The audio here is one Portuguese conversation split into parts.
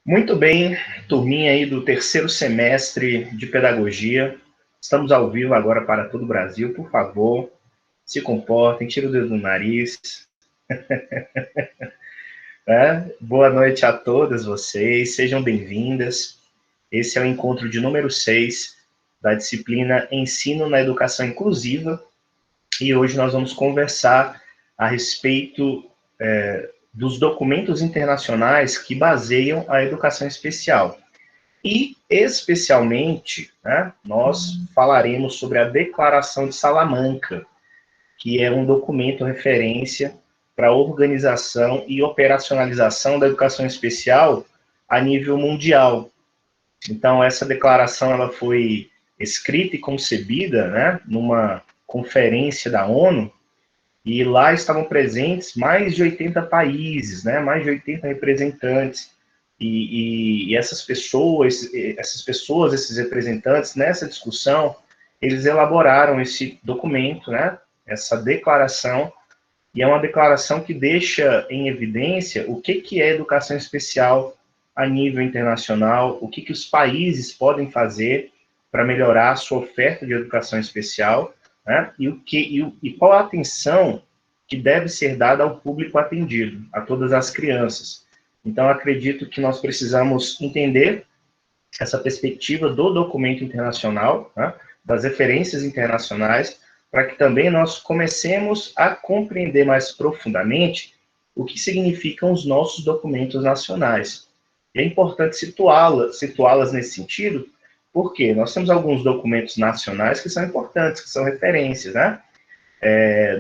Muito bem, turminha aí do terceiro semestre de pedagogia. Estamos ao vivo agora para todo o Brasil. Por favor, se comportem, tire o dedo do nariz. Boa noite a todas vocês, sejam bem-vindas. Esse é o encontro de número 6 da disciplina Ensino na Educação Inclusiva. E hoje nós vamos conversar a respeito dos documentos internacionais que baseiam a educação especial. E, especialmente, né, nós falaremos sobre a Declaração de Salamanca, que é um documento referência para a organização e operacionalização da educação especial a nível mundial. Então, essa declaração ela foi escrita e concebida, né, numa conferência da ONU, e lá estavam presentes mais de 80 países, né, mais de 80 representantes, e essas pessoas, esses representantes, nessa discussão, eles elaboraram esse documento, né, essa declaração, e é uma declaração que deixa em evidência o que é educação especial a nível internacional, o que os países podem fazer para melhorar a sua oferta de educação especial, né, e qual a atenção que deve ser dada ao público atendido, a todas as crianças. Então, acredito que nós precisamos entender essa perspectiva do documento internacional, né, das referências internacionais, para que também nós comecemos a compreender mais profundamente o que significam os nossos documentos nacionais. E é importante situá-las nesse sentido, porque nós temos alguns documentos nacionais que são importantes, que são referências, né?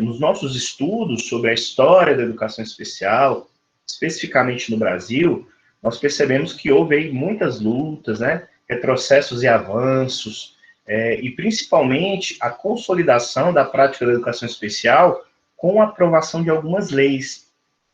Nos nossos estudos sobre a história da educação especial, especificamente no Brasil, nós percebemos que houve aí muitas lutas, né, retrocessos e avanços, e principalmente a consolidação da prática da educação especial com a aprovação de algumas leis.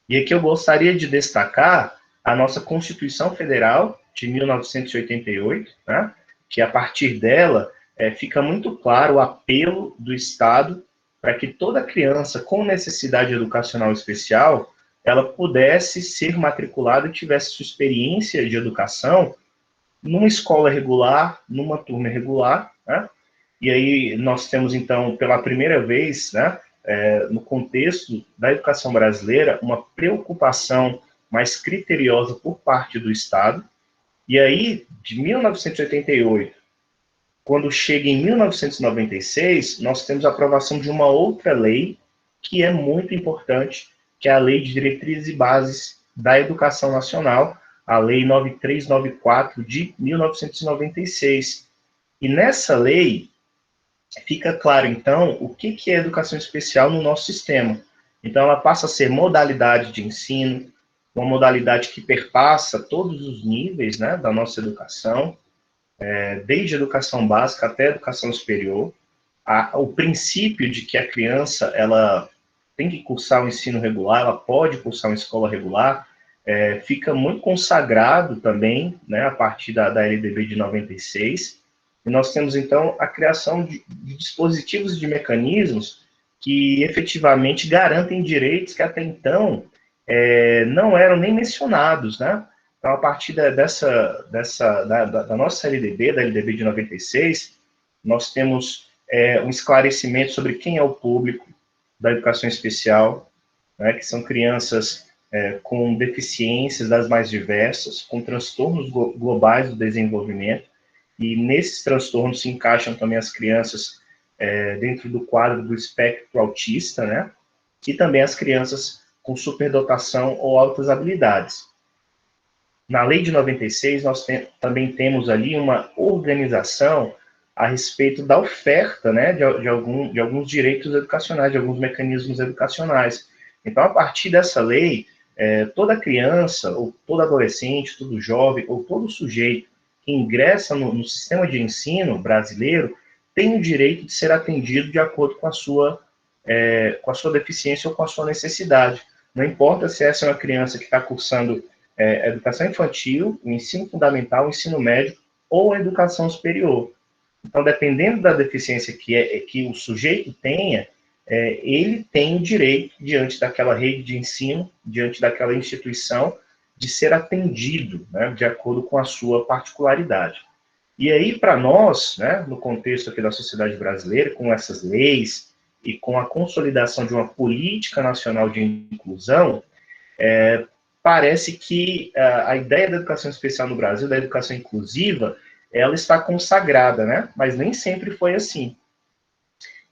E aqui eu gostaria de destacar a nossa Constituição Federal de 1988, né, que a partir dela fica muito claro o apelo do Estado para que toda criança com necessidade educacional especial ela pudesse ser matriculada e tivesse sua experiência de educação numa escola regular, numa turma regular, né? E aí nós temos, então, pela primeira vez, né, no contexto da educação brasileira, uma preocupação mais criteriosa por parte do Estado. E aí, de 1988, quando chega em 1996, nós temos a aprovação de uma outra lei que é muito importante, que é a Lei de Diretrizes e Bases da Educação Nacional, a Lei 9394 de 1996. E nessa lei fica claro, então, o que é educação especial no nosso sistema. Então, ela passa a ser modalidade de ensino, uma modalidade que perpassa todos os níveis, né, da nossa educação, desde a educação básica até a educação superior. O princípio de que a criança ela tem que cursar o ensino regular, ela pode cursar uma escola regular, fica muito consagrado também, né, a partir da LDB de 96, e nós temos, então, a criação de dispositivos e de mecanismos que efetivamente garantem direitos que até então não eram nem mencionados, né? Então, a partir da nossa LDB, da LDB de 96, nós temos um esclarecimento sobre quem é o público da educação especial, né, que são crianças com deficiências das mais diversas, com transtornos globais do desenvolvimento, e nesses transtornos se encaixam também as crianças dentro do quadro do espectro autista, né, e também as crianças com superdotação ou altas habilidades. Na lei de 96, nós também temos ali uma organização a respeito da oferta, né, de alguns direitos educacionais, de alguns mecanismos educacionais. Então, a partir dessa lei, toda criança, ou todo adolescente, todo jovem, ou todo sujeito que ingressa no sistema de ensino brasileiro tem o direito de ser atendido de acordo com a sua deficiência ou com a sua necessidade. Não importa se essa é uma criança que está cursando educação infantil, o ensino fundamental, o ensino médio ou a educação superior. Então, dependendo da deficiência que o sujeito tenha, ele tem o direito, diante daquela rede de ensino, diante daquela instituição, de ser atendido, né, de acordo com a sua particularidade. E aí, para nós, né, no contexto aqui da sociedade brasileira, com essas leis e com a consolidação de uma política nacional de inclusão, parece que a ideia da educação especial no Brasil, da educação inclusiva, ela está consagrada, né? Mas nem sempre foi assim.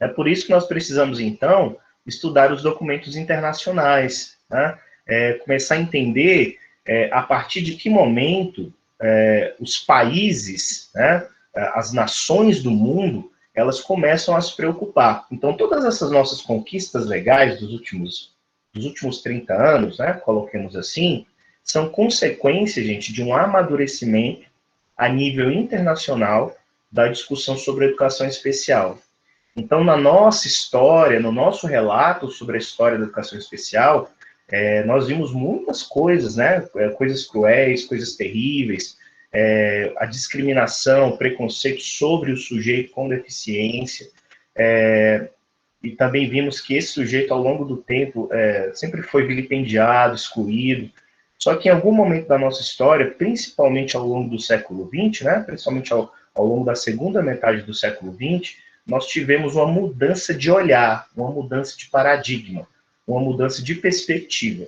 É por isso que nós precisamos, então, estudar os documentos internacionais, né? Começar a entender a partir de que momento os países, né, as nações do mundo, elas começam a se preocupar. Então, todas essas nossas conquistas legais dos últimos 30 anos, né, coloquemos assim, são consequência, gente, de um amadurecimento a nível internacional da discussão sobre a educação especial. Então, na nossa história, no nosso relato sobre a história da educação especial, nós vimos muitas coisas, né? Coisas cruéis, coisas terríveis, a discriminação, o preconceito sobre o sujeito com deficiência, e também vimos que esse sujeito, ao longo do tempo, sempre foi vilipendiado, excluído. Só que em algum momento da nossa história, principalmente ao longo do século XX, né? Principalmente ao longo da segunda metade do século XX, nós tivemos uma mudança de olhar, uma mudança de paradigma, uma mudança de perspectiva.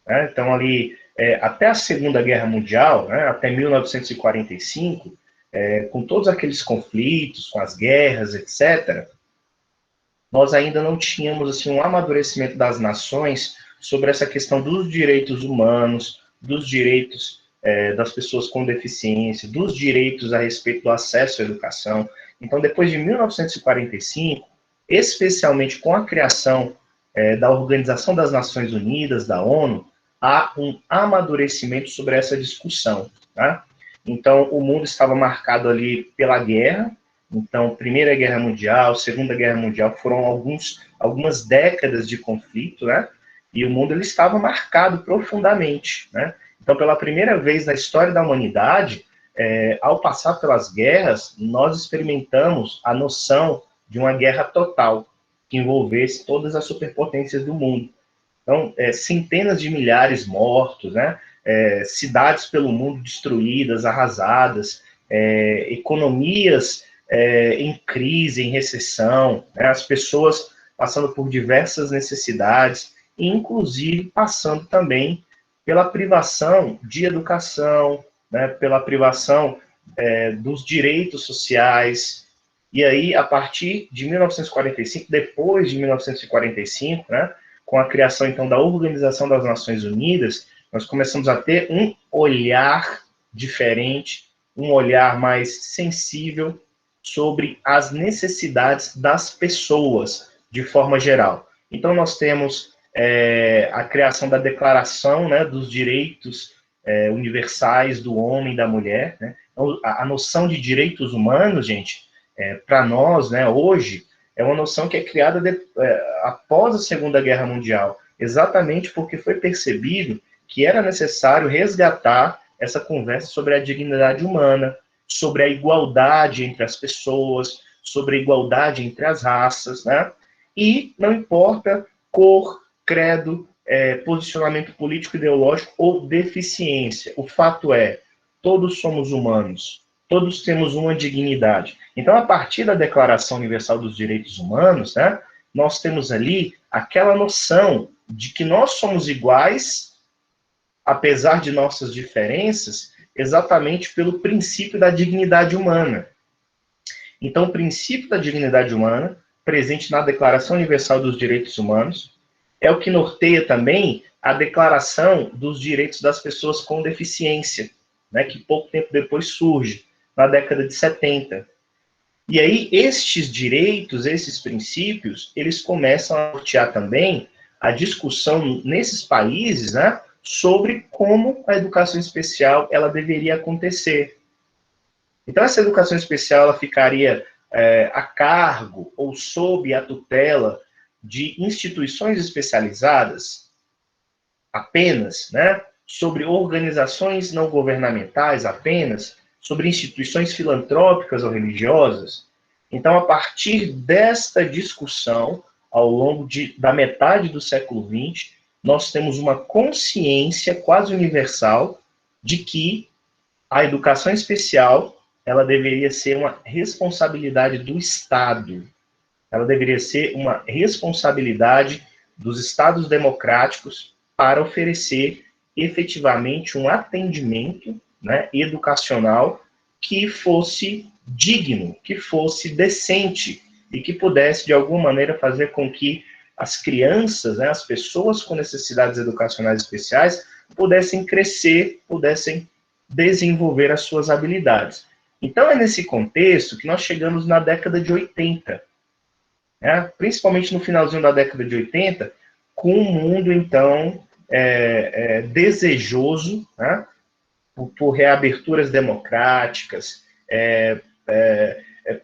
Né? Então, ali, até a Segunda Guerra Mundial, né, até 1945, com todos aqueles conflitos, com as guerras, etc., nós ainda não tínhamos assim, um amadurecimento das nações sobre essa questão dos direitos humanos, dos direitos das pessoas com deficiência, dos direitos a respeito do acesso à educação. Então, depois de 1945, especialmente com a criação da Organização das Nações Unidas, da ONU, há um amadurecimento sobre essa discussão. Tá? Então, o mundo estava marcado ali pela guerra. Então, Primeira Guerra Mundial, Segunda Guerra Mundial, foram algumas décadas de conflito, né? E o mundo ele estava marcado profundamente, né? Então, pela primeira vez na história da humanidade, ao passar pelas guerras, nós experimentamos a noção de uma guerra total, que envolvesse todas as superpotências do mundo. Então, centenas de milhares mortos, né? Cidades pelo mundo destruídas, arrasadas, economias em crise, em recessão, né? As pessoas passando por diversas necessidades, e inclusive passando também pela privação de educação, né? Pela privação dos direitos sociais. E aí, a partir de 1945, depois de 1945, né, com a criação, então, da Organização das Nações Unidas, nós começamos a ter um olhar diferente, um olhar mais sensível sobre as necessidades das pessoas, de forma geral. Então, nós temos a criação da Declaração, né, dos Direitos Universais do Homem e da Mulher, né? Então, a noção de direitos humanos, gente, para nós, né, hoje, é uma noção que é criada após a Segunda Guerra Mundial, exatamente porque foi percebido que era necessário resgatar essa conversa sobre a dignidade humana, sobre a igualdade entre as pessoas, sobre a igualdade entre as raças, né? E não importa cor, credo, posicionamento político, ideológico ou deficiência. O fato é, todos somos humanos, todos temos uma dignidade. Então, a partir da Declaração Universal dos Direitos Humanos, né, nós temos ali aquela noção de que nós somos iguais, apesar de nossas diferenças, exatamente pelo princípio da dignidade humana. Então, o princípio da dignidade humana, presente na Declaração Universal dos Direitos Humanos, é o que norteia também a Declaração dos Direitos das Pessoas com Deficiência, né, que pouco tempo depois surge, na década de 70. E aí, estes direitos, esses princípios, eles começam a nortear também a discussão nesses países, né, sobre como a educação especial ela deveria acontecer. Então, essa educação especial ela ficaria a cargo ou sob a tutela de instituições especializadas apenas, né, sobre organizações não governamentais apenas, sobre instituições filantrópicas ou religiosas. Então, a partir desta discussão, ao longo da metade do século XX, nós temos uma consciência quase universal de que a educação especial, ela deveria ser uma responsabilidade do Estado. Ela deveria ser uma responsabilidade dos Estados democráticos para oferecer efetivamente um atendimento, né, educacional que fosse digno, que fosse decente e que pudesse, de alguma maneira, fazer com que as crianças, né, as pessoas com necessidades educacionais especiais, pudessem crescer, pudessem desenvolver as suas habilidades. Então, é nesse contexto que nós chegamos na década de 80, né? Principalmente no finalzinho da década de 80, com um mundo, então, desejoso, né, por reaberturas democráticas,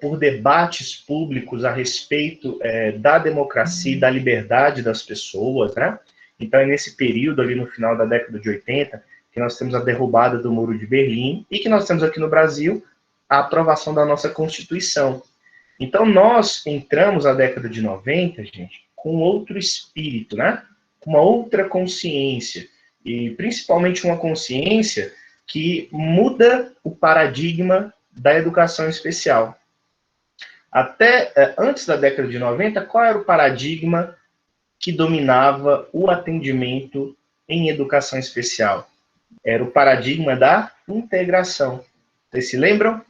por debates públicos a respeito da democracia e da liberdade das pessoas, né? Então, é nesse período, ali no final da década de 80, que nós temos a derrubada do Muro de Berlim e que nós temos aqui no Brasil a aprovação da nossa Constituição. Então, nós entramos na década de 90, gente, com outro espírito, né? Com uma outra consciência, e principalmente uma consciência que muda o paradigma da educação especial. Até antes da década de 90, qual era o paradigma que dominava o atendimento em educação especial? Era o paradigma da integração. Vocês se lembram?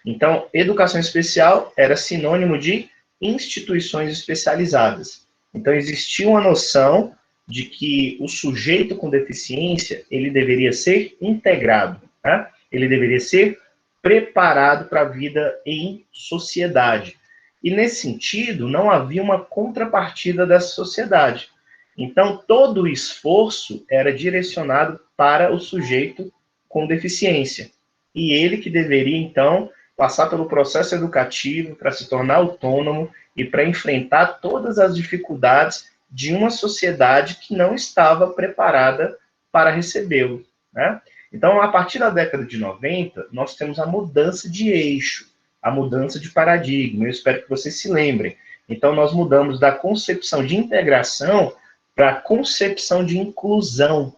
Então, educação especial era sinônimo de instituições especializadas. Então, existia uma noção de que o sujeito com deficiência, ele deveria ser integrado, né? Ele deveria ser preparado para a vida em sociedade. E, nesse sentido, não havia uma contrapartida dessa sociedade. Então, todo o esforço era direcionado para o sujeito com deficiência. E ele que deveria, então, passar pelo processo educativo para se tornar autônomo e para enfrentar todas as dificuldades de uma sociedade que não estava preparada para recebê-lo, né? Então, a partir da década de 90, nós temos a mudança de eixo, a mudança de paradigma. Eu espero que vocês se lembrem. Então, nós mudamos da concepção de integração para a concepção de inclusão,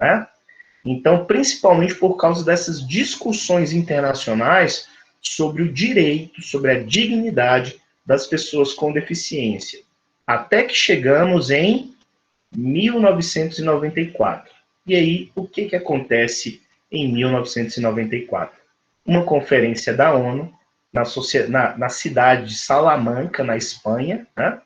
né? Então, principalmente por causa dessas discussões internacionais sobre o direito, sobre a dignidade das pessoas com deficiência. Até que chegamos em 1994. E aí, o que acontece em 1994? Uma conferência da ONU na cidade de Salamanca, na Espanha, né?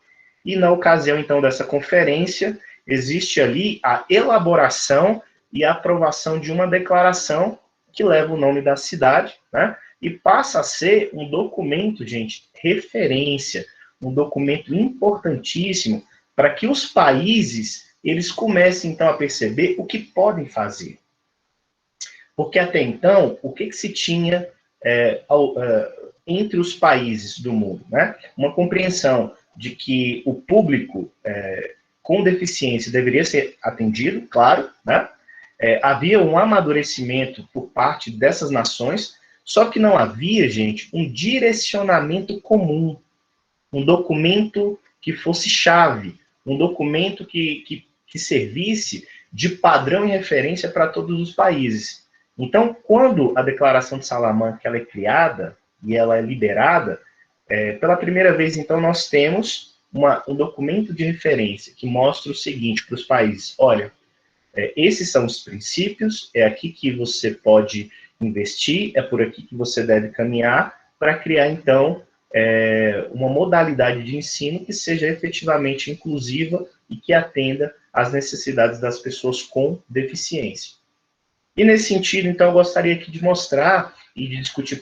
E na ocasião, então, dessa conferência, existe ali a elaboração e a aprovação de uma declaração que leva o nome da cidade, né? E passa a ser um documento, gente, referência, um documento importantíssimo para que os países eles comecem, então, a perceber o que podem fazer. Porque até então, o que se tinha entre os países do mundo, né? Uma compreensão de que o público com deficiência deveria ser atendido, claro, né? Havia um amadurecimento por parte dessas nações, só que não havia, gente, um direcionamento comum, um documento que fosse chave, um documento que servisse de padrão e referência para todos os países. Então, quando a Declaração de Salamanca ela é criada e ela é liberada, pela primeira vez, então, nós temos um documento de referência que mostra o seguinte para os países: olha, esses são os princípios, é aqui que você pode investir, é por aqui que você deve caminhar para criar, então, uma modalidade de ensino que seja efetivamente inclusiva e que atenda às necessidades das pessoas com deficiência. E nesse sentido, então, eu gostaria aqui de mostrar e de discutir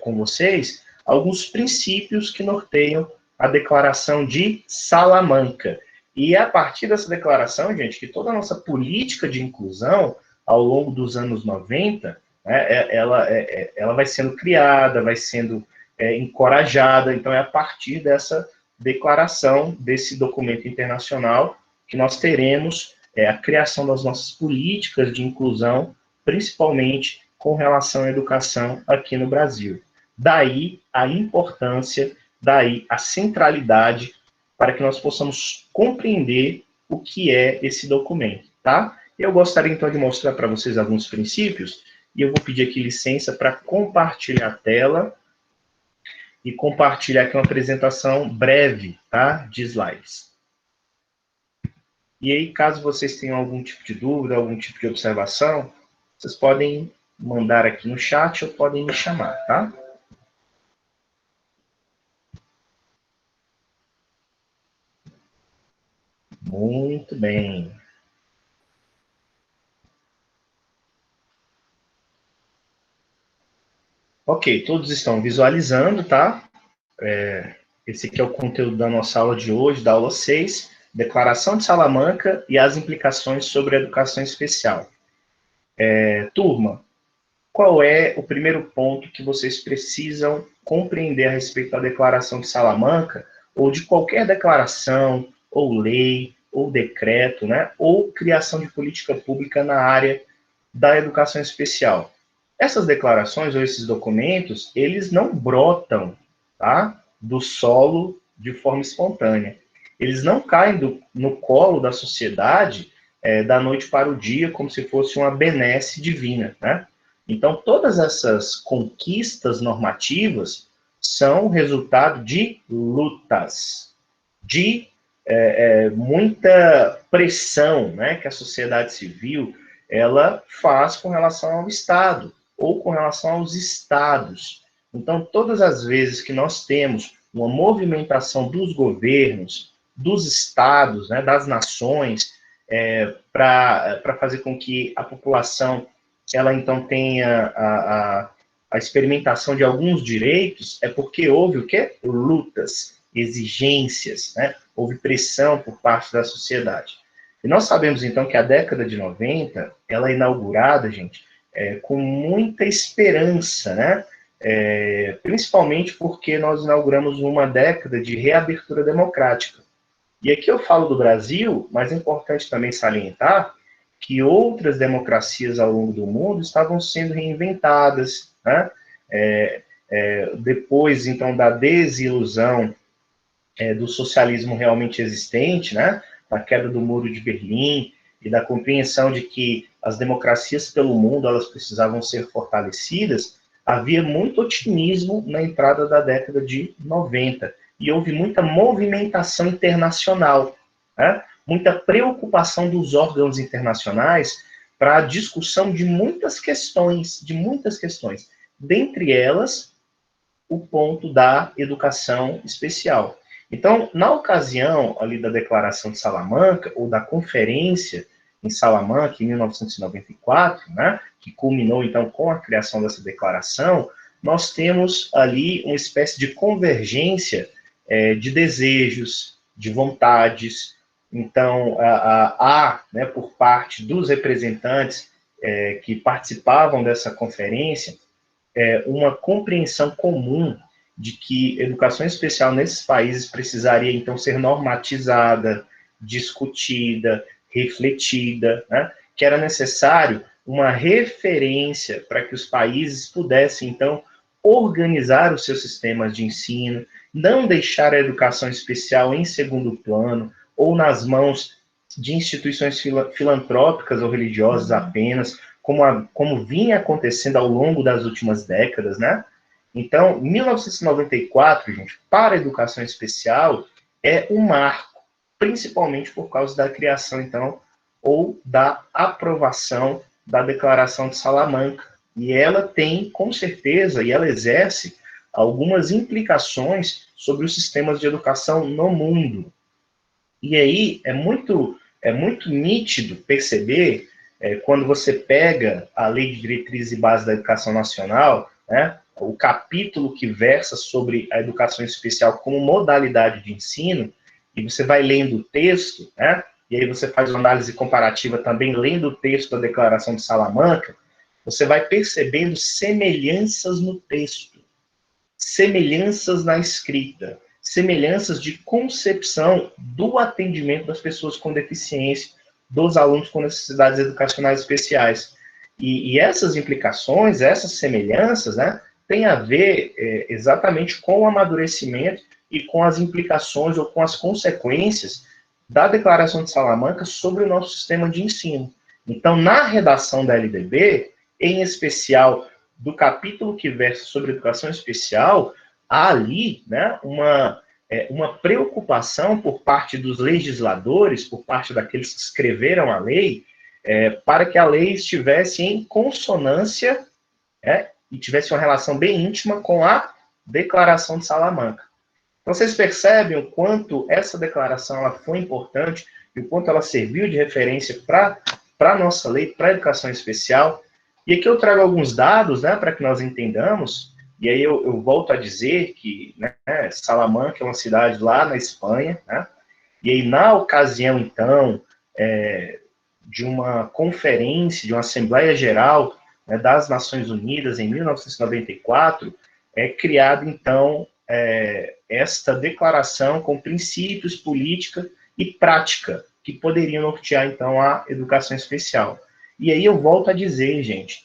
com vocês alguns princípios que norteiam a Declaração de Salamanca. E é a partir dessa declaração, gente, que toda a nossa política de inclusão, ao longo dos anos 90, né, ela vai sendo criada, vai sendo encorajada. Então, é a partir dessa declaração, desse documento internacional, que nós teremos a criação das nossas políticas de inclusão, principalmente com relação à educação aqui no Brasil. Daí a importância, daí a centralidade, para que nós possamos compreender o que é esse documento, tá? Eu gostaria, então, de mostrar para vocês alguns princípios, e eu vou pedir aqui licença para compartilhar a tela e compartilhar aqui uma apresentação breve, tá? De slides. E aí, caso vocês tenham algum tipo de dúvida, algum tipo de observação, vocês podem mandar aqui no chat ou podem me chamar, tá? Muito bem. Ok, todos estão visualizando, tá? Esse aqui é o conteúdo da nossa aula de hoje, da aula 6, Declaração de Salamanca e as implicações sobre a educação especial. Turma, qual é o primeiro ponto que vocês precisam compreender a respeito da Declaração de Salamanca, ou de qualquer declaração, ou lei, ou decreto, né? Ou criação de política pública na área da educação especial? Essas declarações ou esses documentos, eles não brotam, tá, do solo de forma espontânea. Eles não caem no colo da sociedade da noite para o dia, como se fosse uma benesse divina, né? Então, todas essas conquistas normativas são resultado de lutas, de muita pressão, né, que a sociedade civil ela faz com relação ao Estado ou com relação aos estados. Então, todas as vezes que nós temos uma movimentação dos governos, dos estados, né, das nações, para fazer com que a população ela então tenha a experimentação de alguns direitos, é porque houve o quê? Lutas, exigências, né? Houve pressão por parte da sociedade. E nós sabemos, então, que a década de 90, ela é inaugurada, gente, com muita esperança, né? Principalmente porque nós inauguramos uma década de reabertura democrática. E aqui eu falo do Brasil, mas é importante também salientar que outras democracias ao longo do mundo estavam sendo reinventadas, né? Depois, então, da desilusão do socialismo realmente existente, né? Da queda do Muro de Berlim e da compreensão de que as democracias pelo mundo elas precisavam ser fortalecidas, havia muito otimismo na entrada da década de 90 e houve muita movimentação internacional, né? Muita preocupação dos órgãos internacionais para a discussão de muitas questões, dentre elas o ponto da educação especial. Então, na ocasião ali da Declaração de Salamanca, ou da Conferência em Salamanca, em 1994, né, que culminou, então, com a criação dessa declaração, nós temos ali uma espécie de convergência de desejos, de vontades. Então, há, né, por parte dos representantes que participavam dessa conferência, uma compreensão comum de que educação especial nesses países precisaria, então, ser normatizada, discutida, refletida, né? Que era necessário uma referência para que os países pudessem, então, organizar os seus sistemas de ensino, não deixar a educação especial em segundo plano ou nas mãos de instituições filantrópicas ou religiosas apenas, como vinha acontecendo ao longo das últimas décadas, né? Então, 1994, gente, para a educação especial, é um marco, principalmente por causa da criação, então, ou da aprovação da Declaração de Salamanca. E ela tem, com certeza, e ela exerce algumas implicações sobre os sistemas de educação no mundo. E aí é muito nítido perceber, quando você pega a Lei de Diretrizes e Bases da Educação Nacional, né, o capítulo que versa sobre a educação especial como modalidade de ensino, e você vai lendo o texto, né, e aí você faz uma análise comparativa também lendo o texto da Declaração de Salamanca, você vai percebendo semelhanças no texto, semelhanças na escrita, semelhanças de concepção do atendimento das pessoas com deficiência, dos alunos com necessidades educacionais especiais. E essas implicações, essas semelhanças, né, têm a ver exatamente com o amadurecimento e com as implicações ou com as consequências da Declaração de Salamanca sobre o nosso sistema de ensino. Então, na redação da LDB, em especial do capítulo que versa sobre educação especial, há ali, né, uma preocupação por parte dos legisladores, por parte daqueles que escreveram a lei, para que a lei estivesse em consonância, e tivesse uma relação bem íntima com a Declaração de Salamanca. Então, vocês percebem o quanto essa declaração ela foi importante e o quanto ela serviu de referência para a nossa lei, para a educação especial. E aqui eu trago alguns dados, né, para que nós entendamos, e aí eu volto a dizer que, né, Salamanca é uma cidade lá na Espanha, né, e aí na ocasião, então, de uma conferência, de uma Assembleia Geral, né, das Nações Unidas, em 1994, é criada, então, esta declaração com princípios, política e prática que poderiam nortear, então, a educação especial. E aí eu volto a dizer, gente,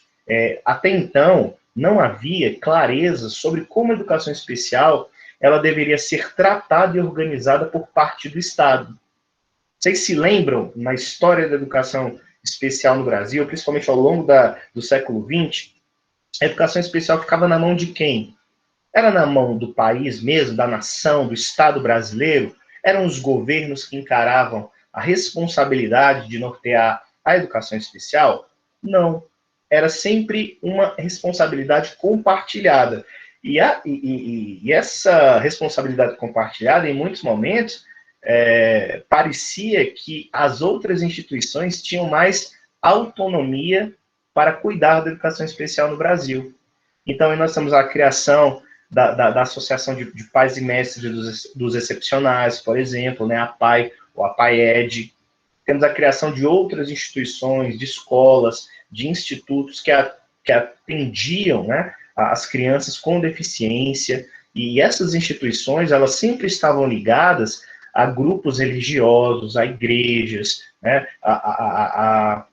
até então não havia clareza sobre como a educação especial ela deveria ser tratada e organizada por parte do Estado. Vocês se lembram, na história da educação especial no Brasil, principalmente ao longo do século XX, a educação especial ficava na mão de quem? Era na mão do país mesmo, da nação, do Estado brasileiro? Eram os governos que encaravam a responsabilidade de nortear a educação especial? Não. Era sempre uma responsabilidade compartilhada. E essa responsabilidade compartilhada, em muitos momentos, parecia que as outras instituições tinham mais autonomia para cuidar da educação especial no Brasil. Então, nós temos a criação da Associação de Pais e Mestres dos Excepcionais, por exemplo, né, a PAI, ou a PAED. Temos a criação de outras instituições, de escolas, de institutos que atendiam, né, as crianças com deficiência, e essas instituições, elas sempre estavam ligadas a grupos religiosos, a igrejas, né, a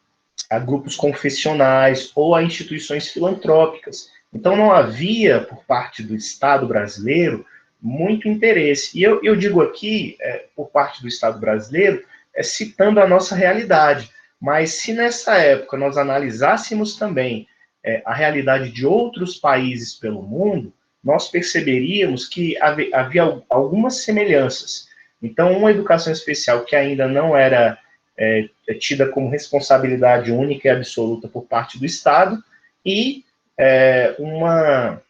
grupos confessionais ou a instituições filantrópicas. Então, não havia, por parte do Estado brasileiro, muito interesse. E eu digo aqui, por parte do Estado brasileiro, citando a nossa realidade. Mas se nessa época nós analisássemos também a realidade de outros países pelo mundo, nós perceberíamos que havia algumas semelhanças. Então, uma educação especial que ainda não era tida como responsabilidade única e absoluta por parte do Estado, e uma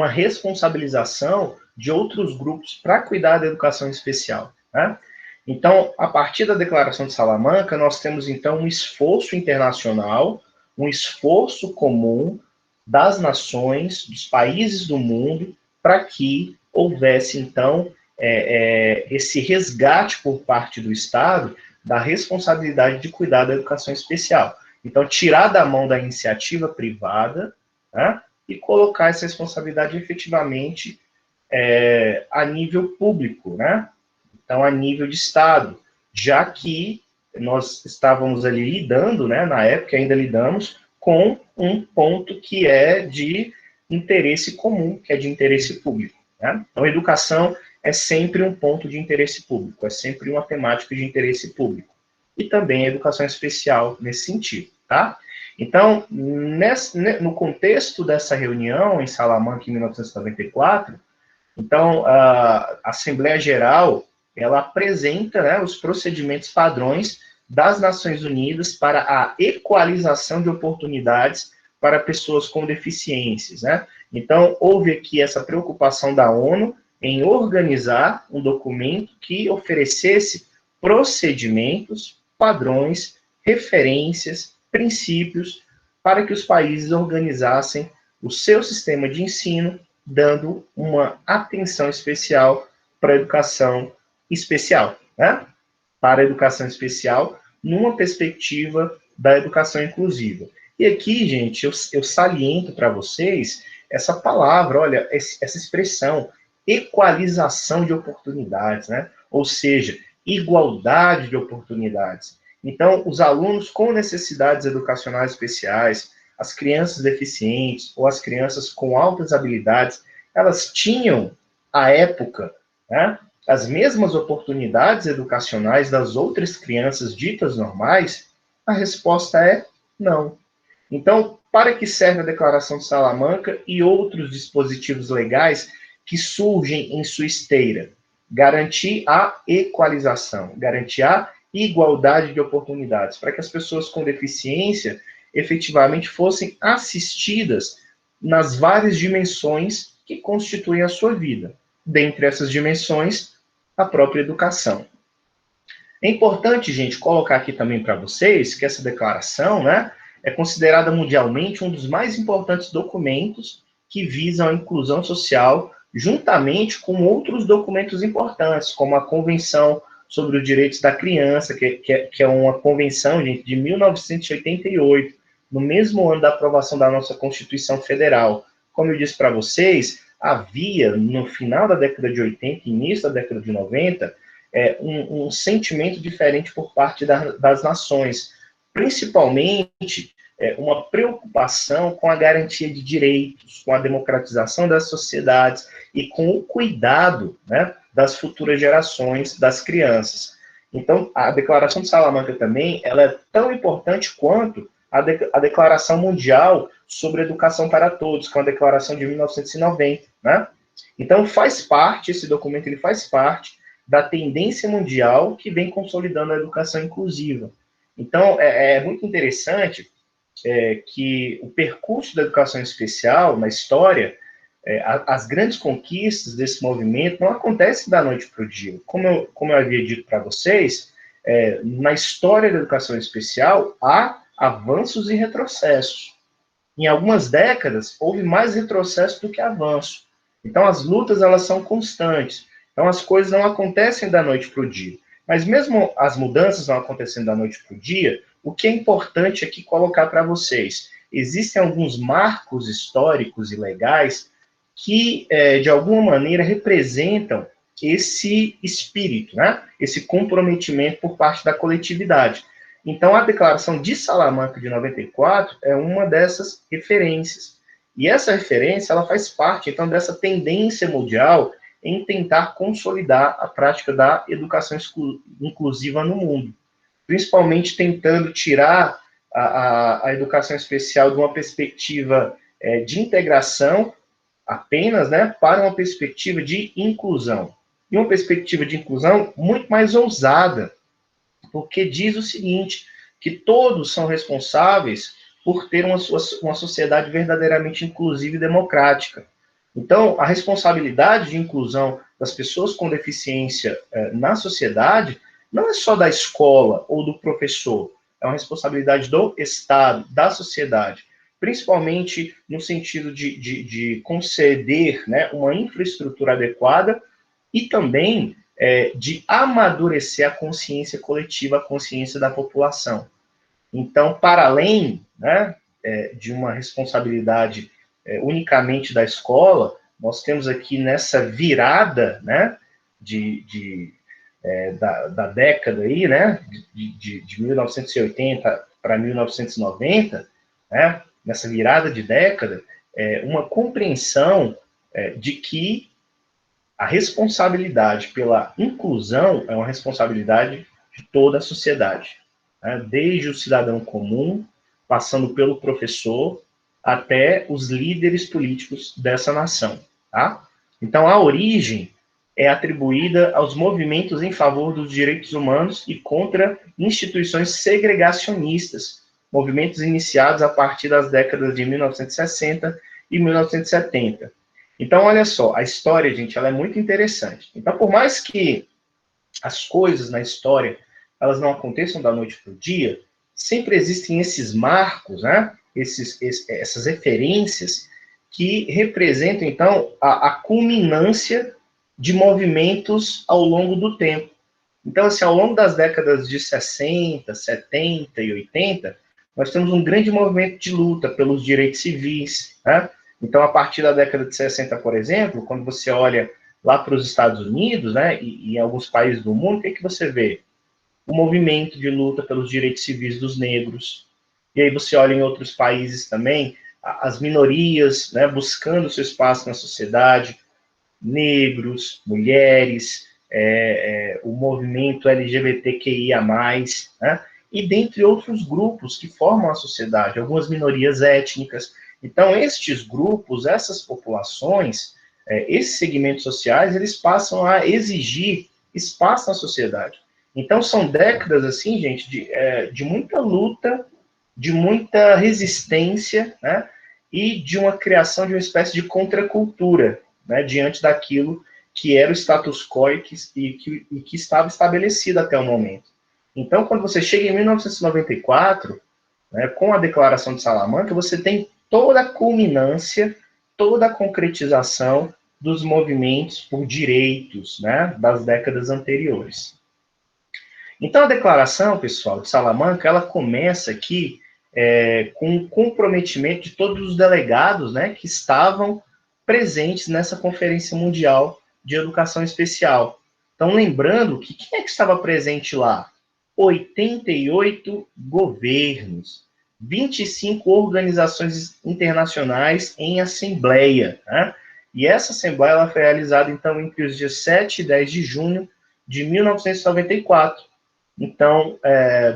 responsabilização de outros grupos para cuidar da educação especial, né? Então, a partir da Declaração de Salamanca, nós temos, então, um esforço internacional, um esforço comum das nações, dos países do mundo, para que houvesse, então, esse resgate por parte do Estado da responsabilidade de cuidar da educação especial. Então, tirar da mão da iniciativa privada, né, e colocar essa responsabilidade efetivamente a nível público, né? Então, a nível de Estado, já que nós estávamos ali lidando, né, na época ainda lidamos, com um ponto que é de interesse comum, que é de interesse público, né? Então, a educação é sempre um ponto de interesse público, é sempre uma temática de interesse público. E também a educação especial nesse sentido, tá? Então, no contexto dessa reunião em Salamanca, em 1994, então, a Assembleia Geral, ela apresenta, né, os procedimentos padrões das Nações Unidas para a equalização de oportunidades para pessoas com deficiências, né? Então, houve aqui essa preocupação da ONU em organizar um documento que oferecesse procedimentos, padrões, referências, princípios para que os países organizassem o seu sistema de ensino, dando uma atenção especial para a educação especial, né? Para a educação especial, numa perspectiva da educação inclusiva. E aqui, gente, eu saliento para vocês essa palavra, olha, essa expressão, equalização de oportunidades, né? Ou seja, igualdade de oportunidades. Então, os alunos com necessidades educacionais especiais, as crianças deficientes ou as crianças com altas habilidades, elas tinham, à época, né, as mesmas oportunidades educacionais das outras crianças ditas normais? A resposta é não. Então, para que serve a Declaração de Salamanca e outros dispositivos legais que surgem em sua esteira? Garantir a equalização, garantir a igualdade de oportunidades, para que as pessoas com deficiência efetivamente fossem assistidas nas várias dimensões que constituem a sua vida. Dentre essas dimensões, a própria educação. É importante, gente, colocar aqui também para vocês que essa declaração, né, é considerada mundialmente um dos mais importantes documentos que visam a inclusão social, juntamente com outros documentos importantes, como a Convenção sobre os Direitos da Criança, que é uma convenção, gente, de 1988, no mesmo ano da aprovação da nossa Constituição Federal. Como eu disse para vocês, havia, no final da década de 80 e início da década de 90, um sentimento diferente por parte das nações, principalmente uma preocupação com a garantia de direitos, com a democratização das sociedades e com o cuidado, né, das futuras gerações, das crianças. Então, a Declaração de Salamanca também, ela é tão importante quanto a Declaração Mundial sobre Educação para Todos, que é uma declaração de 1990, né? Então, esse documento ele faz parte da tendência mundial que vem consolidando a educação inclusiva. Então, é muito interessante que o percurso da educação especial na história, as grandes conquistas desse movimento não acontecem da noite para o dia. Como eu havia dito para vocês, na história da educação especial, há avanços e retrocessos. Em algumas décadas, houve mais retrocesso do que avanço. Então, as lutas, elas são constantes. Então, as coisas não acontecem da noite para o dia. Mas mesmo as mudanças não acontecendo da noite para o dia, o que é importante aqui colocar para vocês? Existem alguns marcos históricos e legais que, de alguma maneira, representam esse espírito, né? Esse comprometimento por parte da coletividade. Então, a Declaração de Salamanca de 94 é uma dessas referências. E essa referência, ela faz parte, então, dessa tendência mundial em tentar consolidar a prática da educação inclusiva no mundo, principalmente tentando tirar a educação especial de uma perspectiva de integração apenas, né, para uma perspectiva de inclusão. E uma perspectiva de inclusão muito mais ousada, porque diz o seguinte, que todos são responsáveis por ter uma sociedade verdadeiramente inclusiva e democrática. Então, a responsabilidade de inclusão das pessoas com deficiência na sociedade não é só da escola ou do professor, é uma responsabilidade do Estado, da sociedade, principalmente no sentido de conceder, né, uma infraestrutura adequada e também de amadurecer a consciência coletiva, a consciência da população. Então, para além, né, de uma responsabilidade unicamente da escola, nós temos aqui nessa virada, né, da década aí, né, de 1980 para 1990, né, nessa virada de década, uma compreensão de que a responsabilidade pela inclusão é uma responsabilidade de toda a sociedade, né, desde o cidadão comum, passando pelo professor, até os líderes políticos dessa nação, tá? Então, a origem é atribuída aos movimentos em favor dos direitos humanos e contra instituições segregacionistas, movimentos iniciados a partir das décadas de 1960 e 1970. Então, olha só, a história, gente, ela é muito interessante. Então, por mais que as coisas na história, elas não aconteçam da noite para o dia, sempre existem esses marcos, né? Essas referências que representam, então, a culminância de movimentos ao longo do tempo. Então, assim, ao longo das décadas de 60, 70 e 80, nós temos um grande movimento de luta pelos direitos civis, né? Então, a partir da década de 60, por exemplo, quando você olha lá para os Estados Unidos, né, e em alguns países do mundo, o que você vê? O movimento de luta pelos direitos civis dos negros. E aí você olha em outros países também, as minorias, né, buscando seu espaço na sociedade, negros, mulheres, o movimento LGBTQIA+, né? E dentre outros grupos que formam a sociedade, algumas minorias étnicas. Então, estes grupos, essas populações, esses segmentos sociais, eles passam a exigir espaço na sociedade. Então, são décadas, assim, gente, de muita luta, de muita resistência, né? E de uma criação de uma espécie de contracultura, né? Diante daquilo que era o status quo e que estava estabelecido até o momento. Então, quando você chega em 1994, né, com a Declaração de Salamanca, você tem toda a culminância, toda a concretização dos movimentos por direitos, né, das décadas anteriores. Então, a Declaração, pessoal, de Salamanca, ela começa aqui com o comprometimento de todos os delegados, né, que estavam presentes nessa Conferência Mundial de Educação Especial. Então, lembrando que quem é que estava presente lá? 88 governos, 25 organizações internacionais em assembleia, né? E essa assembleia ela foi realizada, então, entre os dias 7 e 10 de junho de 1994. Então,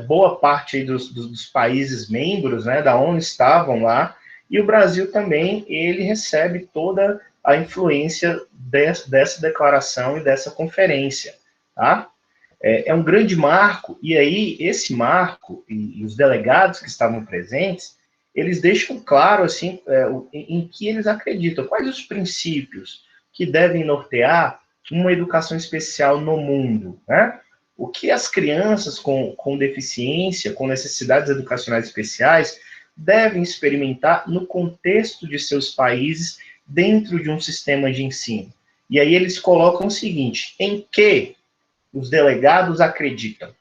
boa parte aí dos países membros, né, da ONU estavam lá, e o Brasil também, ele recebe toda a influência dessa declaração e dessa conferência, tá? É um grande marco, e aí esse marco e os delegados que estavam presentes, eles deixam claro, assim, em que eles acreditam, quais os princípios que devem nortear uma educação especial no mundo, né? O que as crianças com deficiência, com necessidades educacionais especiais, devem experimentar no contexto de seus países, dentro de um sistema de ensino. E aí eles colocam o seguinte, em que os delegados acreditam?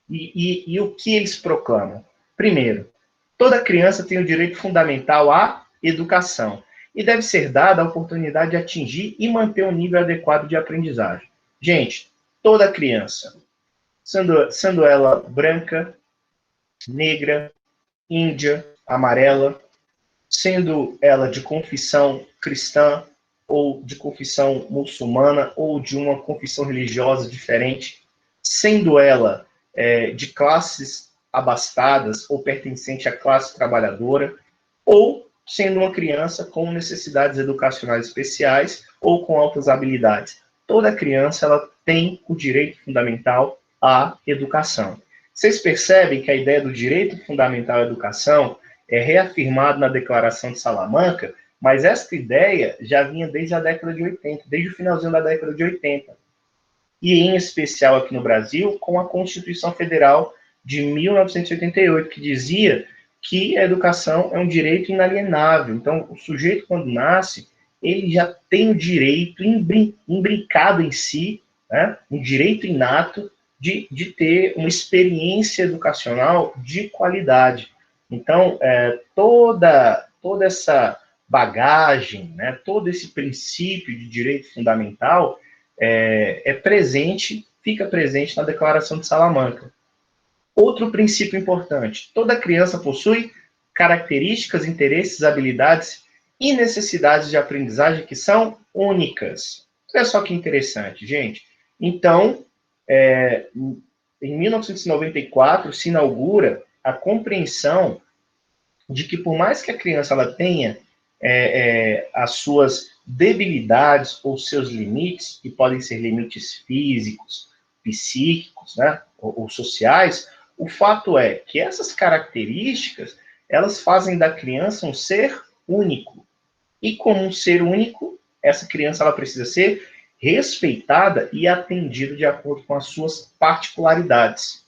E o que eles proclamam? Primeiro, toda criança tem o direito fundamental à educação e deve ser dada a oportunidade de atingir e manter um nível adequado de aprendizagem. Gente, toda criança, sendo ela branca, negra, índia, amarela, sendo ela de confissão cristã, ou de confissão muçulmana, ou de uma confissão religiosa diferente, sendo ela de classes abastadas, ou pertencente à classe trabalhadora, ou sendo uma criança com necessidades educacionais especiais, ou com altas habilidades. Toda criança ela tem o direito fundamental à educação. Vocês percebem que a ideia do direito fundamental à educação é reafirmado na Declaração de Salamanca, mas esta ideia já vinha desde a década de 80, desde o finalzinho da década de 80. E em especial aqui no Brasil, com a Constituição Federal de 1988, que dizia que a educação é um direito inalienável. Então, o sujeito, quando nasce, ele já tem o direito imbricado em si, né, um direito inato de ter uma experiência educacional de qualidade. Então, toda essa bagagem, né, todo esse princípio de direito fundamental fica presente na Declaração de Salamanca. Outro princípio importante, toda criança possui características, interesses, habilidades e necessidades de aprendizagem que são únicas. Olha só que interessante, gente. Então, em 1994, se inaugura a compreensão de que, por mais que a criança ela tenha as suas debilidades ou seus limites, que podem ser limites físicos, psíquicos, né, ou sociais, o fato é que essas características, elas fazem da criança um ser único. E como um ser único, essa criança ela precisa ser respeitada e atendida de acordo com as suas particularidades.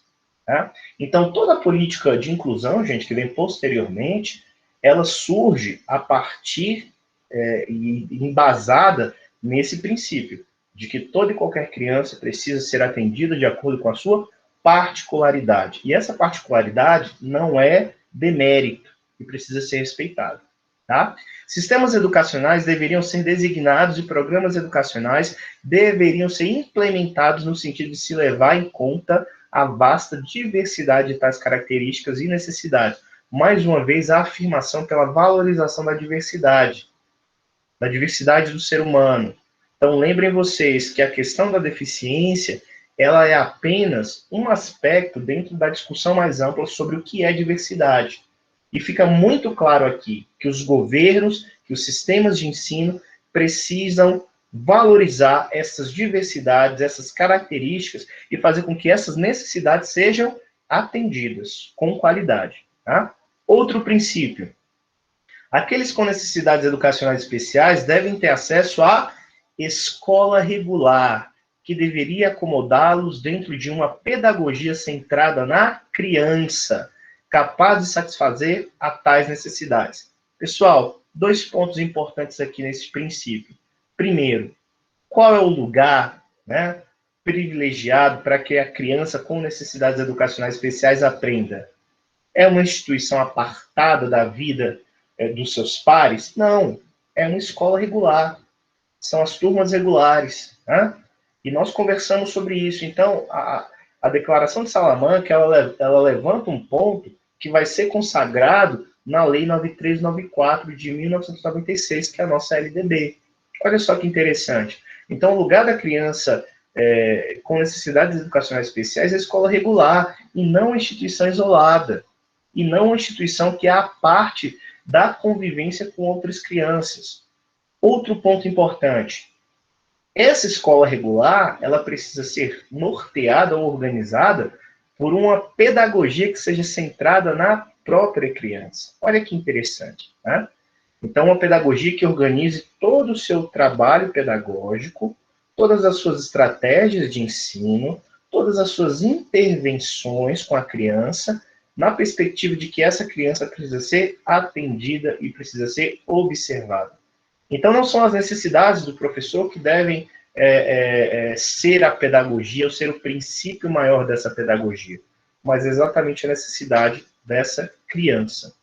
Tá? Então, toda a política de inclusão, gente, que vem posteriormente, ela surge a partir e embasada nesse princípio, de que toda e qualquer criança precisa ser atendida de acordo com a sua particularidade. E essa particularidade não é demérito e precisa ser respeitada. Tá? Sistemas educacionais deveriam ser designados e programas educacionais deveriam ser implementados no sentido de se levar em conta a vasta diversidade de tais características e necessidades. Mais uma vez, a afirmação pela valorização da diversidade do ser humano, Então, lembrem vocês que a questão da deficiência, ela é apenas um aspecto dentro da discussão mais ampla sobre o que é diversidade. E fica muito claro aqui que os governos, que os sistemas de ensino precisam valorizar essas diversidades, essas características e fazer com que essas necessidades sejam atendidas com qualidade. Tá? Outro princípio: aqueles com necessidades educacionais especiais devem ter acesso à escola regular, que deveria acomodá-los dentro de uma pedagogia centrada na criança, capaz de satisfazer a tais necessidades. Pessoal, 2 pontos importantes aqui nesse princípio. Primeiro, qual é o lugar, né, privilegiado para que a criança com necessidades educacionais especiais aprenda? É uma instituição apartada da vida dos seus pares? Não, é uma escola regular, são as turmas regulares, né? E nós conversamos sobre isso. Então, a Declaração de Salamanca, ela levanta um ponto que vai ser consagrado na Lei 9394 de 1996, que é a nossa LDB. Olha só que interessante. Então, o lugar da criança com necessidades educacionais especiais é a escola regular, e não a instituição isolada, e não a instituição que é a parte da convivência com outras crianças. Outro ponto importante: essa escola regular, ela precisa ser norteada ou organizada por uma pedagogia que seja centrada na própria criança. Olha que interessante, né? Então, uma pedagogia que organize todo o seu trabalho pedagógico, todas as suas estratégias de ensino, todas as suas intervenções com a criança, na perspectiva de que essa criança precisa ser atendida e precisa ser observada. Então, não são as necessidades do professor que devem ser a pedagogia, ou ser o princípio maior dessa pedagogia, mas exatamente a necessidade dessa criança.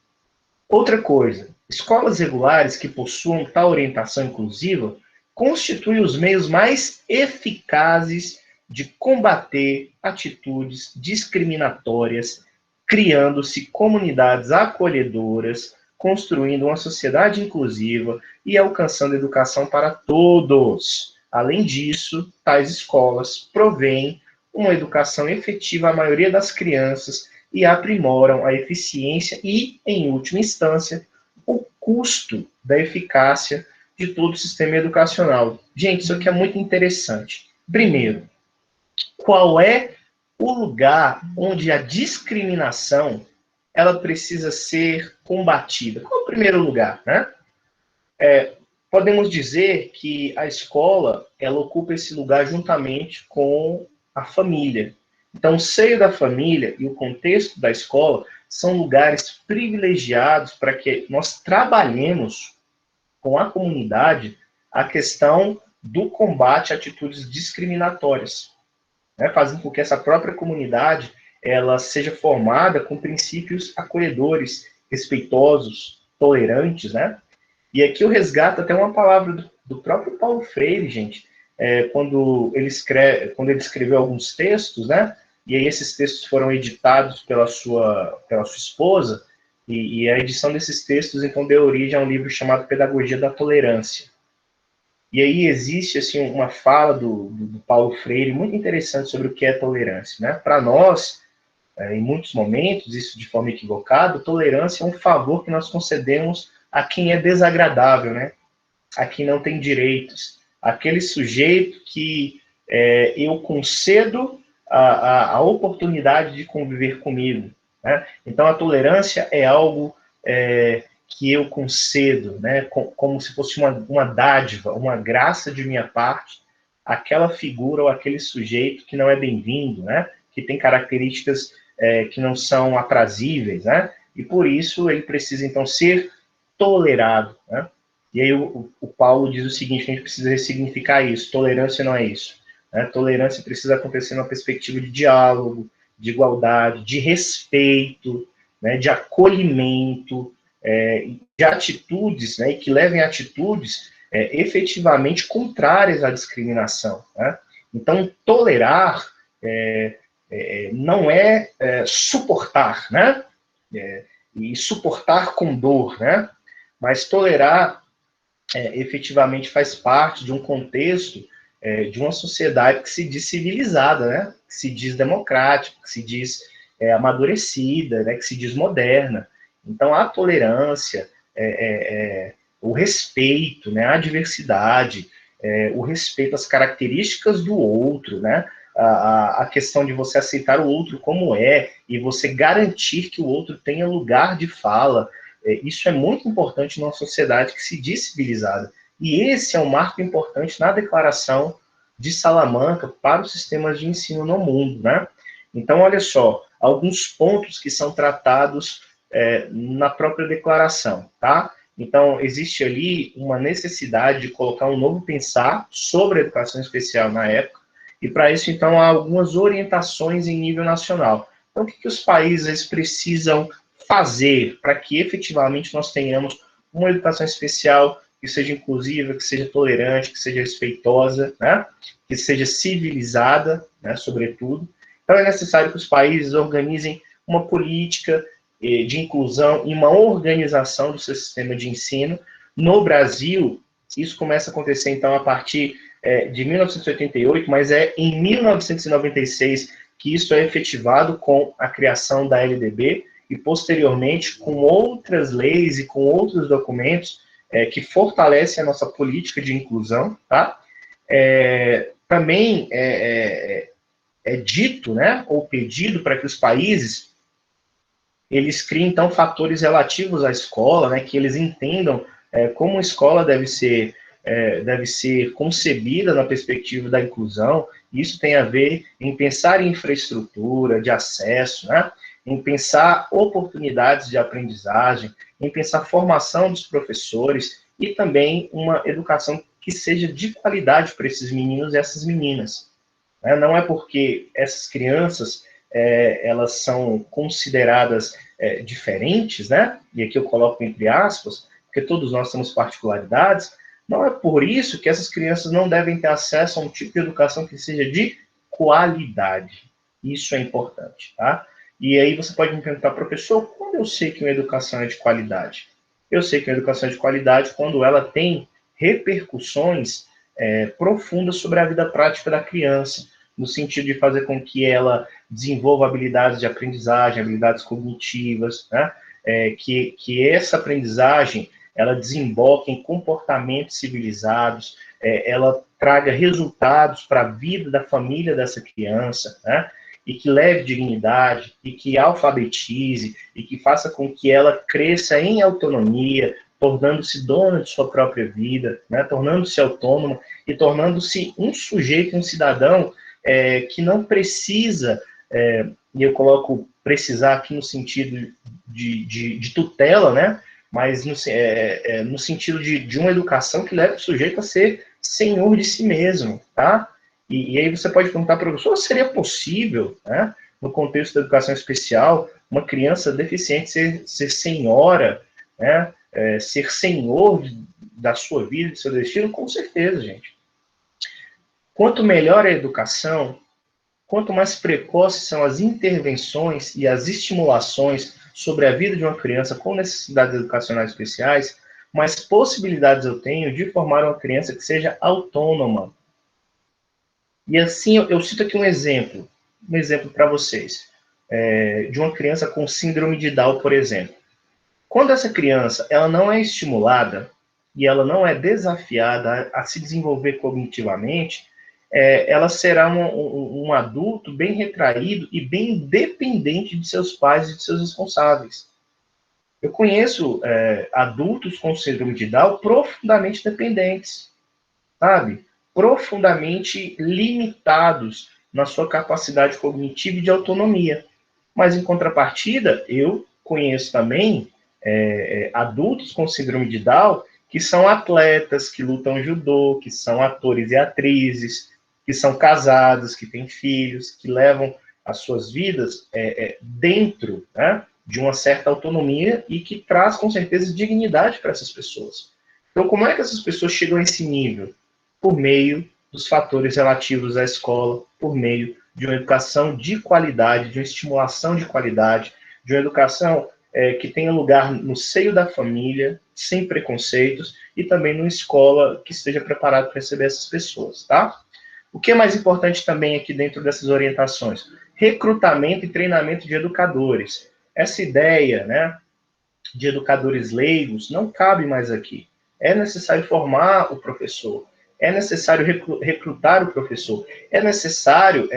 Outra coisa: escolas regulares que possuam tal orientação inclusiva constituem os meios mais eficazes de combater atitudes discriminatórias, criando-se comunidades acolhedoras, construindo uma sociedade inclusiva e alcançando educação para todos. Além disso, tais escolas provêm uma educação efetiva à maioria das crianças e aprimoram a eficiência e, em última instância, o custo da eficácia de todo o sistema educacional. Gente, isso aqui é muito interessante. Primeiro, qual é o lugar onde a discriminação ela precisa ser combatida? Qual é o primeiro lugar, né? Podemos dizer que a escola ela ocupa esse lugar juntamente com a família. Então, o seio da família e o contexto da escola são lugares privilegiados para que nós trabalhemos com a comunidade a questão do combate a atitudes discriminatórias, né, fazendo com que essa própria comunidade ela seja formada com princípios acolhedores, respeitosos, tolerantes, né? E aqui eu resgato até uma palavra do próprio Paulo Freire, gente, quando ele escreveu alguns textos, né? E aí esses textos foram editados pela sua esposa, e a edição desses textos, então, deu origem a um livro chamado Pedagogia da Tolerância. E aí existe assim, uma fala do Paulo Freire muito interessante sobre o que é tolerância, né? Para nós, em muitos momentos, isso de forma equivocada, tolerância é um favor que nós concedemos a quem é desagradável, né? A quem não tem direitos. Aquele sujeito que eu concedo a oportunidade de conviver comigo, né? Então, a tolerância é algo que eu concedo, né? Como se fosse uma dádiva, uma graça de minha parte, aquela figura ou aquele sujeito que não é bem-vindo, né? Que tem características que não são aprazíveis, né? E por isso ele precisa, então, ser tolerado, né? E aí o Paulo diz o seguinte, que a gente precisa ressignificar isso: tolerância não é isso, né? Tolerância precisa acontecer numa perspectiva de diálogo, de igualdade, de respeito, né? De acolhimento, de atitudes, né? E que levem a atitudes efetivamente contrárias à discriminação, né? Então, tolerar não é suportar, né? E suportar com dor, né? Mas tolerar efetivamente faz parte de um contexto de uma sociedade que se diz civilizada, né? Que se diz democrática, que se diz amadurecida, né? Que se diz moderna. Então, a tolerância, o respeito, né? A diversidade, o respeito às características do outro, né? A questão de você aceitar o outro como é e você garantir que o outro tenha lugar de fala, isso é muito importante numa sociedade que se diz civilizada. E esse é um marco importante na Declaração de Salamanca para os sistemas de ensino no mundo, né? Então, olha só, alguns pontos que são tratados na própria declaração, tá? Então, existe ali uma necessidade de colocar um novo pensar sobre a educação especial na época, e para isso, então, há algumas orientações em nível nacional. Então, o que os países precisam fazer para que efetivamente nós tenhamos uma educação especial que seja inclusiva, que seja tolerante, que seja respeitosa, né? Que seja civilizada, né? Sobretudo. Então, é necessário que os países organizem uma política de inclusão e uma organização do seu sistema de ensino. No Brasil, isso começa a acontecer, então, a partir de 1988, mas é em 1996 que isso é efetivado com a criação da LDB e, posteriormente, com outras leis e com outros documentos que fortalecem a nossa política de inclusão, tá? Também é dito, né, ou pedido para que os países eles criem, então, fatores relativos à escola, né, que eles entendam como a escola deve ser concebida na perspectiva da inclusão. Isso tem a ver em pensar em infraestrutura de acesso, né, em pensar oportunidades de aprendizagem, em pensar formação dos professores e também uma educação que seja de qualidade para esses meninos e essas meninas. Não é porque essas crianças elas são consideradas diferentes, né? E aqui eu coloco entre aspas, porque todos nós temos particularidades, não é por isso que essas crianças não devem ter acesso a um tipo de educação que seja de qualidade. Isso é importante, tá? E aí você pode me perguntar, professor, quando eu sei que uma educação é de qualidade? Eu sei que uma educação é de qualidade quando ela tem repercussões profundas sobre a vida prática da criança, no sentido de fazer com que ela desenvolva habilidades de aprendizagem, habilidades cognitivas, né? Que essa aprendizagem ela desemboque em comportamentos civilizados, ela traga resultados para a vida da família dessa criança, né? E que leve dignidade, e que alfabetize, e que faça com que ela cresça em autonomia, tornando-se dona de sua própria vida, né? Tornando-se autônoma e tornando-se um sujeito, um cidadão que não precisa, e eu coloco precisar aqui no sentido de tutela, né? Mas no sentido de uma educação que leve o sujeito a ser senhor de si mesmo, tá? E aí você pode perguntar para o professor, seria possível, né, no contexto da educação especial, uma criança deficiente ser senhora, né, ser senhor da sua vida, do seu destino? Com certeza, gente. Quanto melhor a educação, quanto mais precoces são as intervenções e as estimulações sobre a vida de uma criança com necessidades educacionais especiais, mais possibilidades eu tenho de formar uma criança que seja autônoma. E assim, eu cito aqui um exemplo para vocês, de uma criança com síndrome de Down, por exemplo. Quando essa criança ela não é estimulada e ela não é desafiada a se desenvolver cognitivamente, ela será um adulto bem retraído e bem dependente de seus pais e de seus responsáveis. Eu conheço adultos com síndrome de Down profundamente dependentes, sabe? Profundamente limitados na sua capacidade cognitiva e de autonomia. Mas, em contrapartida, eu conheço também adultos com síndrome de Down que são atletas, que lutam judô, que são atores e atrizes, que são casados, que têm filhos, que levam as suas vidas dentro, né, de uma certa autonomia e que traz, com certeza, dignidade para essas pessoas. Então, como é que essas pessoas chegam a esse nível? Por meio dos fatores relativos à escola, por meio de uma educação de qualidade, de uma estimulação de qualidade, de uma educação que tenha lugar no seio da família, sem preconceitos, e também numa escola que esteja preparada para receber essas pessoas, tá? O que é mais importante também aqui dentro dessas orientações? Recrutamento e treinamento de educadores. Essa ideia, né, de educadores leigos não cabe mais aqui. É necessário formar o professor, é necessário recrutar o professor, é necessário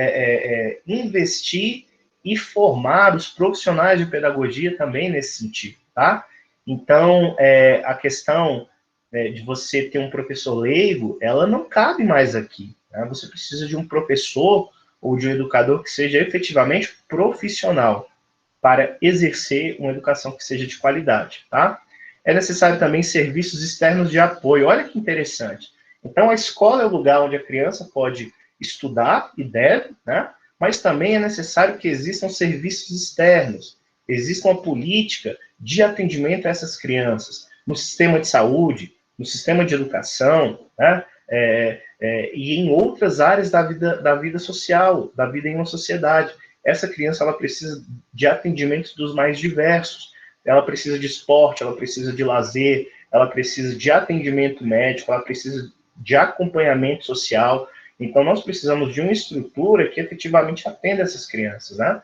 investir e formar os profissionais de pedagogia também nesse sentido, tá? Então, a questão de você ter um professor leigo, ela não cabe mais aqui. Né? Você precisa de um professor ou de um educador que seja efetivamente profissional para exercer uma educação que seja de qualidade, tá? É necessário também serviços externos de apoio. Olha que interessante. Então, a escola é o lugar onde a criança pode estudar e deve, né? Mas também é necessário que existam serviços externos, exista uma política de atendimento a essas crianças, no sistema de saúde, no sistema de educação, né? E em outras áreas da vida social, da vida em uma sociedade. Essa criança ela precisa de atendimentos dos mais diversos. Ela precisa de esporte, ela precisa de lazer, ela precisa de atendimento médico, ela precisa de acompanhamento social. Então, nós precisamos de uma estrutura que efetivamente atenda essas crianças, né?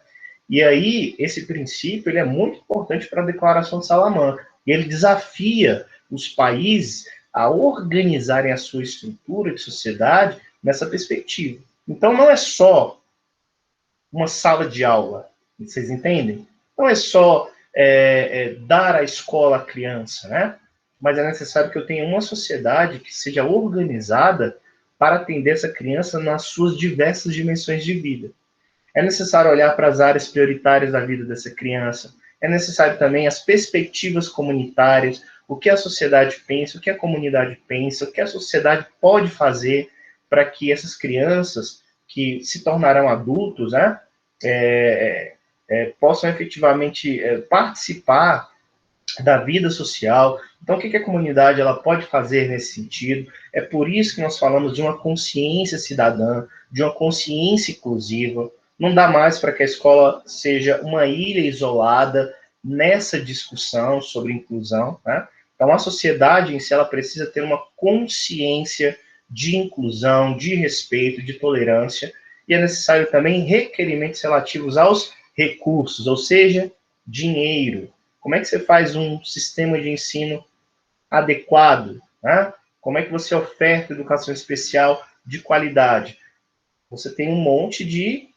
E aí, esse princípio ele é muito importante para a Declaração de Salamanca. E ele desafia os países a organizarem a sua estrutura de sociedade nessa perspectiva. Então, não é só uma sala de aula, vocês entendem? Não é só dar a escola à criança, né? Mas é necessário que eu tenha uma sociedade que seja organizada para atender essa criança nas suas diversas dimensões de vida. É necessário olhar para as áreas prioritárias da vida dessa criança. É necessário também as perspectivas comunitárias, o que a sociedade pensa, o que a comunidade pensa, o que a sociedade pode fazer para que essas crianças que se tornarão adultos, né, possam efetivamente participar da vida social. Então, o que a comunidade ela pode fazer nesse sentido? É por isso que nós falamos de uma consciência cidadã, de uma consciência inclusiva. Não dá mais para que a escola seja uma ilha isolada nessa discussão sobre inclusão, né? Então, a sociedade em si ela precisa ter uma consciência de inclusão, de respeito, de tolerância, e é necessário também requerimentos relativos aos recursos, ou seja, dinheiro. Como é que você faz um sistema de ensino adequado? Né? Como é que você oferta educação especial de qualidade? Você tem um monte de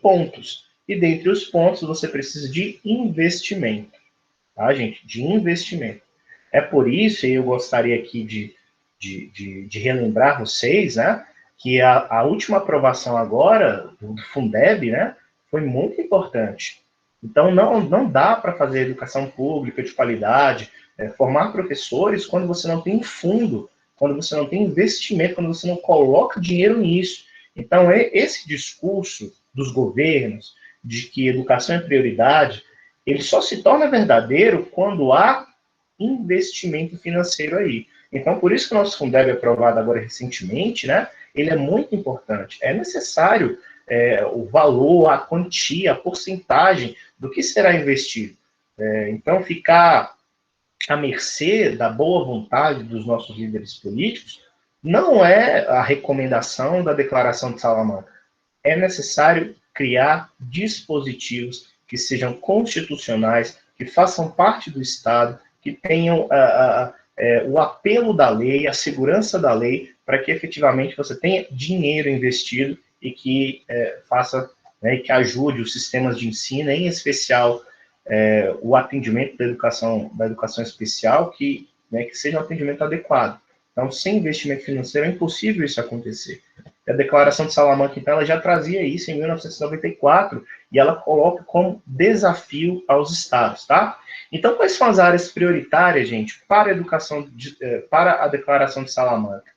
pontos. E dentre os pontos, você precisa de investimento. Tá, gente? De investimento. É por isso, e eu gostaria aqui de relembrar vocês, né, que a última aprovação agora do Fundeb, né, foi muito importante. Então, não dá para fazer educação pública de qualidade, formar professores quando você não tem fundo, quando você não tem investimento, quando você não coloca dinheiro nisso. Então, esse discurso dos governos de que educação é prioridade, ele só se torna verdadeiro quando há investimento financeiro aí. Então, por isso que o nosso Fundeb aprovado agora recentemente, né, ele é muito importante. É necessário o valor, a quantia, a porcentagem do que será investido. Então, ficar à mercê da boa vontade dos nossos líderes políticos não é a recomendação da Declaração de Salamanca. É necessário criar dispositivos que sejam constitucionais, que façam parte do Estado, que tenham o apelo da lei, a segurança da lei, para que efetivamente você tenha dinheiro investido e que faça, né, que ajude os sistemas de ensino, em especial o atendimento da educação especial, que seja um atendimento adequado. Então, sem investimento financeiro é impossível isso acontecer. A Declaração de Salamanca, então, ela já trazia isso em 1994 e ela coloca como desafio aos estados, tá? Então, quais são as áreas prioritárias, gente, para a para a Declaração de Salamanca?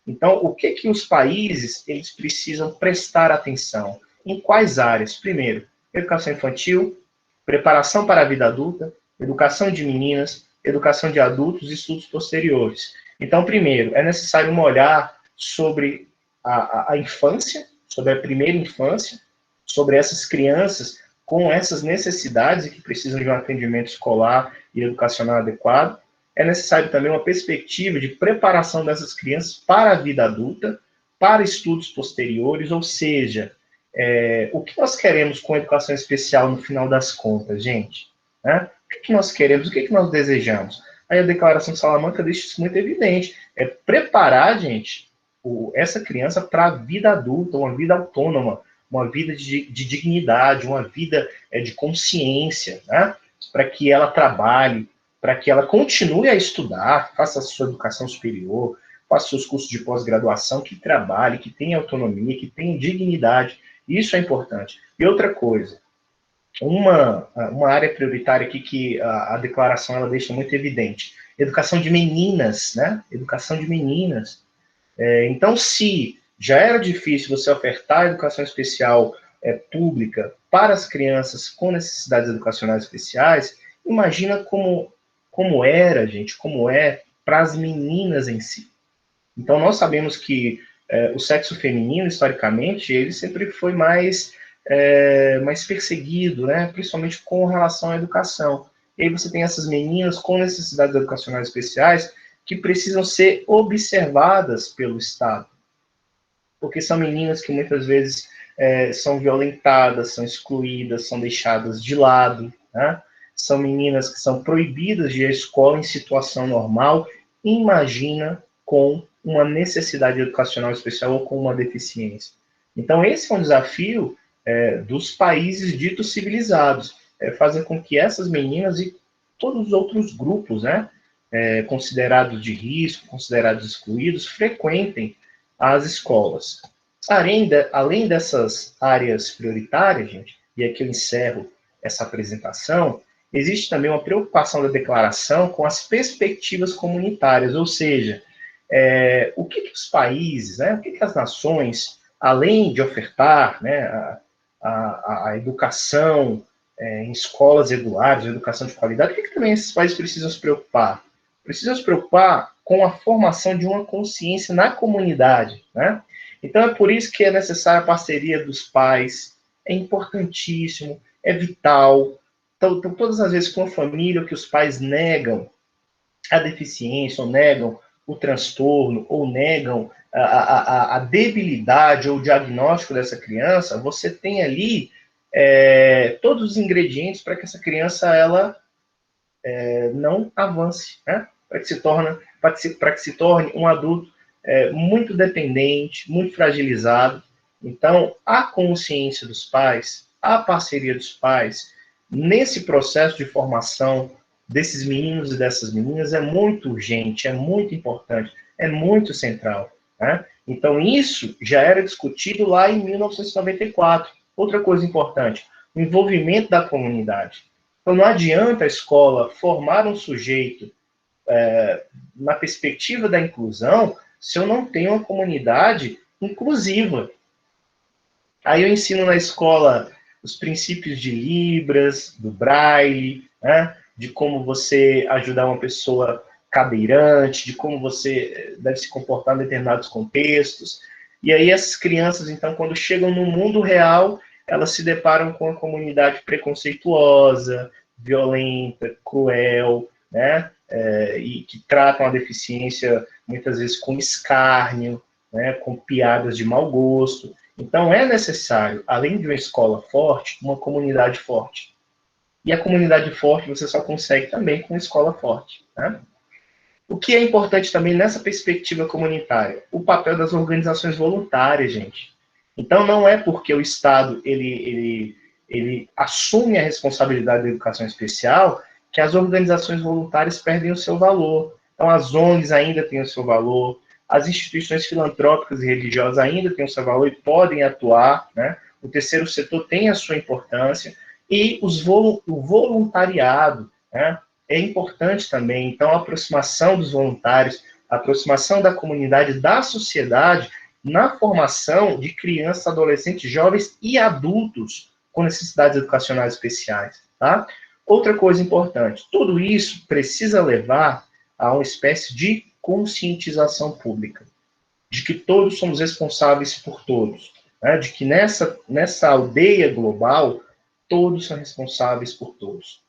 Então, o que os países eles precisam prestar atenção? Em quais áreas? Primeiro, educação infantil, preparação para a vida adulta, educação de meninas, educação de adultos e estudos posteriores. Então, primeiro, é necessário um olhar sobre a infância, sobre a primeira infância, sobre essas crianças com essas necessidades e que precisam de um atendimento escolar e educacional adequado. é necessário também uma perspectiva de preparação dessas crianças para a vida adulta, para estudos posteriores, ou seja, o que nós queremos com a educação especial no final das contas, gente? Né? O que nós queremos, o que nós desejamos? Aí a Declaração de Salamanca deixa isso muito evidente. É preparar, gente, essa criança para a vida adulta, uma vida autônoma, uma vida de dignidade, uma vida de consciência, né? Para que ela trabalhe, para que ela continue a estudar, faça a sua educação superior, faça seus cursos de pós-graduação, que trabalhe, que tenha autonomia, que tenha dignidade. Isso é importante. E outra coisa, uma área prioritária aqui que a declaração ela deixa muito evidente, educação de meninas, né? Educação de meninas. Então, se já era difícil você ofertar a educação especial pública para as crianças com necessidades educacionais especiais, imagina como era, gente, como é para as meninas em si. Então, nós sabemos que o sexo feminino, historicamente, ele sempre foi mais perseguido, né? Principalmente com relação à educação. E aí você tem essas meninas com necessidades educacionais especiais que precisam ser observadas pelo Estado. Porque são meninas que muitas vezes são violentadas, são excluídas, são deixadas de lado, né? São meninas que são proibidas de ir à escola em situação normal, imagina com uma necessidade educacional especial ou com uma deficiência. Então, esse é um desafio dos países ditos civilizados, fazer com que essas meninas e todos os outros grupos, né, considerados de risco, considerados excluídos, frequentem as escolas. Além dessas áreas prioritárias, gente, e aqui eu encerro essa apresentação, existe também uma preocupação da declaração com as perspectivas comunitárias, ou seja, o que os países, né, o que as nações, além de ofertar, né, a educação em escolas regulares, a educação de qualidade, o que também esses países precisam se preocupar? Precisam se preocupar com a formação de uma consciência na comunidade, né? Então é por isso que é necessária a parceria dos pais, é importantíssimo, é vital. Então, todas as vezes com a família que os pais negam a deficiência, ou negam o transtorno, ou negam a debilidade ou o diagnóstico dessa criança, você tem ali todos os ingredientes para que essa criança ela não avance, né? Para que se torne um adulto muito dependente, muito fragilizado. Então, a consciência dos pais, a parceria dos pais, nesse processo de formação desses meninos e dessas meninas é muito urgente, é muito importante, é muito central, né? Então, isso já era discutido lá em 1994. Outra coisa importante, o envolvimento da comunidade. Então, não adianta a escola formar um sujeito na perspectiva da inclusão se eu não tenho uma comunidade inclusiva. Aí eu ensino na escola os princípios de Libras, do Braille, né? De como você ajudar uma pessoa cadeirante, de como você deve se comportar em determinados contextos. E aí essas crianças, então, quando chegam no mundo real, elas se deparam com a comunidade preconceituosa, violenta, cruel, né? E que tratam a deficiência muitas vezes com escárnio, né? Com piadas de mau gosto. Então é necessário, além de uma escola forte, uma comunidade forte. E a comunidade forte você só consegue também com uma escola forte, né? O que é importante também nessa perspectiva comunitária? O papel das organizações voluntárias, gente. Então, não é porque o Estado ele assume a responsabilidade da educação especial que as organizações voluntárias perdem o seu valor. Então, as ONGs ainda têm o seu valor, as instituições filantrópicas e religiosas ainda têm o seu valor e podem atuar, né? O terceiro setor tem a sua importância, e o voluntariado, né? É importante também. Então, a aproximação dos voluntários, a aproximação da comunidade, da sociedade, na formação de crianças, adolescentes, jovens e adultos com necessidades educacionais especiais, tá? Outra coisa importante, tudo isso precisa levar a uma espécie de conscientização pública, de que todos somos responsáveis por todos, né? De que nessa aldeia global, todos são responsáveis por todos.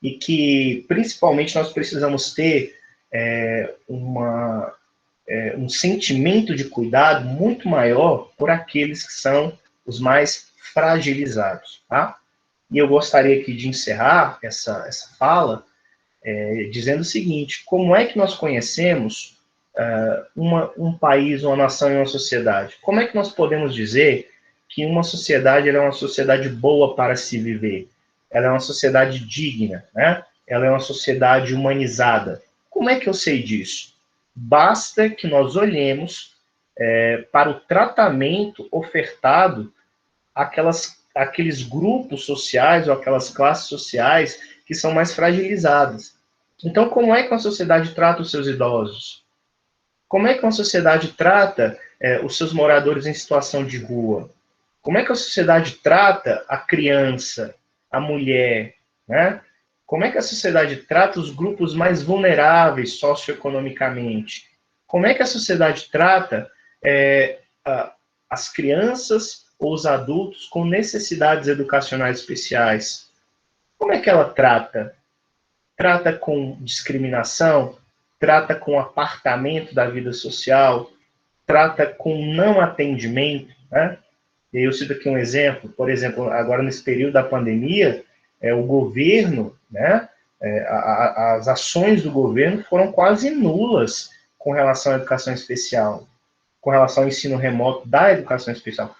e que, principalmente, nós precisamos ter um sentimento de cuidado muito maior por aqueles que são os mais fragilizados, tá? E eu gostaria aqui de encerrar essa fala dizendo o seguinte: como é que nós conhecemos um país, uma nação e uma sociedade? Como é que nós podemos dizer que uma sociedade ela é uma sociedade boa para se viver? Ela é uma sociedade digna, né? Ela é uma sociedade humanizada. Como é que eu sei disso? Basta que nós olhemos para o tratamento ofertado àqueles grupos sociais ou aquelas classes sociais que são mais fragilizadas. Então, como é que uma sociedade trata os seus idosos? Como é que uma sociedade trata os seus moradores em situação de rua? Como é que a sociedade trata a criança, a mulher, né? Como é que a sociedade trata os grupos mais vulneráveis socioeconomicamente? Como é que a sociedade trata as crianças ou os adultos com necessidades educacionais especiais? Como é que ela trata? Trata com discriminação? Trata com apartamento da vida social? Trata com não atendimento, né? E eu cito aqui um exemplo, por exemplo, agora nesse período da pandemia, o governo, né, as ações do governo foram quase nulas com relação à educação especial, com relação ao ensino remoto da educação especial.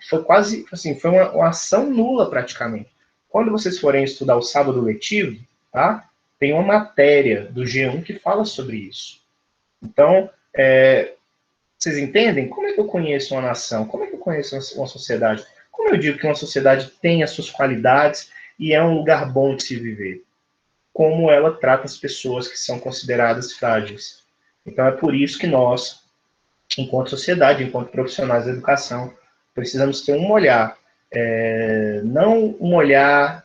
Foi quase, assim, foi uma ação nula praticamente. Quando vocês forem estudar o sábado letivo, tá, tem uma matéria do G1 que fala sobre isso. Então, vocês entendem? Como é que eu conheço uma nação? Como é que eu conheço uma sociedade? Como eu digo que uma sociedade tem as suas qualidades e é um lugar bom de se viver? Como ela trata as pessoas que são consideradas frágeis. Então é por isso que nós, enquanto sociedade, enquanto profissionais da educação, precisamos ter um olhar, não um olhar